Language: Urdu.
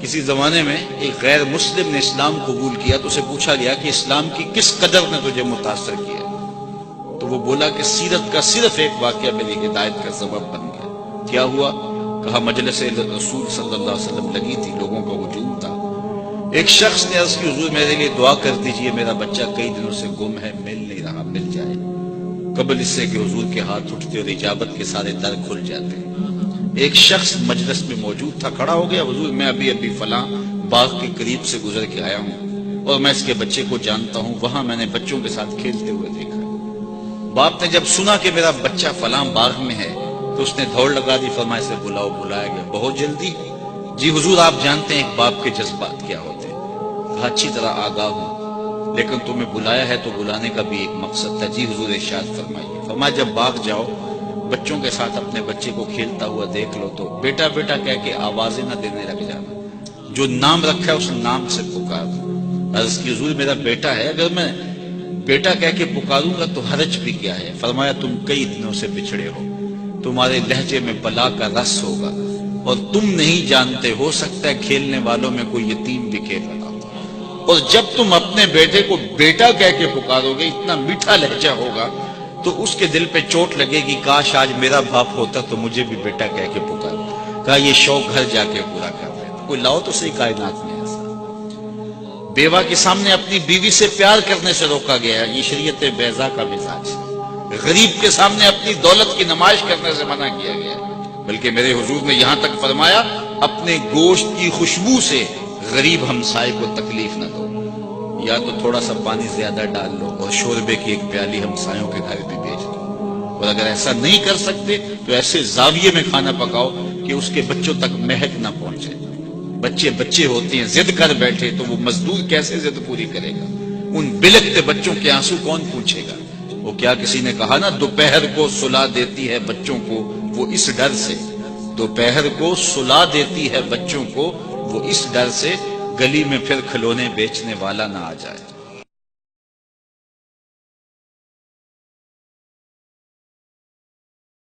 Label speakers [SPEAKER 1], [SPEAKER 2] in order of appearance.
[SPEAKER 1] کسی زمانے میں ایک غیر مسلم نے اسلام قبول کیا تو اسے پوچھا گیا کہ اسلام کی کس قدر نے تجھے متاثر کیا؟ تو وہ بولا کہ سیرت کا صرف ایک واقعہ میری ہدایت کا سبب بن گیا۔ کیا ہوا؟ کہا مجلس رسول صلی اللہ علیہ وسلم لگی تھی، لوگوں کا ہجوم تھا۔ ایک شخص نے عرض کی حضور میرے لیے دعا کر دیجئے، میرا بچہ کئی دنوں سے گم ہے، مل نہیں رہا، مل جائے۔ قبل اس سے کہ حضور کے ہاتھ اٹھتے اور اجابت کے سارے در کھل جاتے۔ ایک شخص مجلس میں موجود تھا، کھڑا ہو گیا، حضور میں ابھی فلاں باغ کے قریب سے گزر کے آیا ہوں اور میں اس کے بچے کو جانتا ہوں، وہاں میں نے بچوں کے ساتھ کھیلتے ہوئے دیکھا۔ باپ نے جب سنا کہ میرا بچہ فلاں باغ میں ہے تو اس نے دوڑ لگا دی، فرمایا اسے بلاؤ۔ بلایا گیا، بہت جلدی؟ جی حضور آپ جانتے ہیں ایک باپ کے جذبات کیا ہوتے ہیں۔ کہا اچھی طرح آگاہ ہوں، لیکن تمہیں بلایا ہے تو بلانے کا بھی ایک مقصد تھا۔ جی حضور ارشاد فرمائیے۔ فرمایا جب باغ جاؤ بچوں کے ساتھ اپنے بچے کو کھیلتا ہوا دیکھ لو تو بیٹا بیٹا کہہ کے آوازیں نہ دینے لگ جانا، جو نام رکھا ہے اس نام سے پکار۔ عرض کی حضور میرا بیٹا ہے، اگر میں بیٹا کہہ کے پکاروں گا تو حرج بھی کیا ہے؟ فرمایا تم کئی دنوں سے بچھڑے ہو، تمہارے لہجے میں بلا کا رس ہوگا اور تم نہیں جانتے، ہو سکتا ہے کھیلنے والوں میں کوئی یتیم بھی کھیل رہا ہو، اور جب تم اپنے بیٹے کو بیٹا کہہ کے پکارو گے، اتنا میٹھا لہجہ ہوگا تو اس کے دل پہ چوٹ لگے گی، کاش آج میرا باپ ہوتا تو مجھے بھی بیٹا کہہ کے پکار۔ کہا یہ شوق گھر جا کے پورا کر رہے، کوئی لاؤ تو صحیح کائنات میں ایسا۔ بیوہ کے سامنے اپنی بیوی سے پیار کرنے سے روکا گیا، یہ شریعت بیضا کا مزاج ہے۔ غریب کے سامنے اپنی دولت کی نمائش کرنے سے منع کیا گیا، بلکہ میرے حضور نے یہاں تک فرمایا اپنے گوشت کی خوشبو سے غریب ہمسائے کو تکلیف نہ دو، یا تو تھوڑا سا پانی زیادہ ڈال لو اور شوربے کی ایک پیالی ہمسایوں کے گھر بھی بھیج دو، اور اگر ایسا نہیں کر سکتے تو ایسے زاویے میں کھانا پکاؤ کہ اس کے بچوں تک مہک نہ پہنچے۔ بچے ہوتے ہیں، ضد کر بیٹھے تو وہ مزدور کیسے ضد پوری کرے گا؟ ان بلکتے بچوں کے آنسو کون پوچھے گا؟ وہ کیا کسی نے کہا نا دوپہر کو سلا دیتی ہے بچوں کو وہ اس ڈر سے، دوپہر کو سلا دیتی ہے بچوں کو وہ اس ڈر سے گلی میں پھر کھلونے بیچنے والا نہ آ جائے۔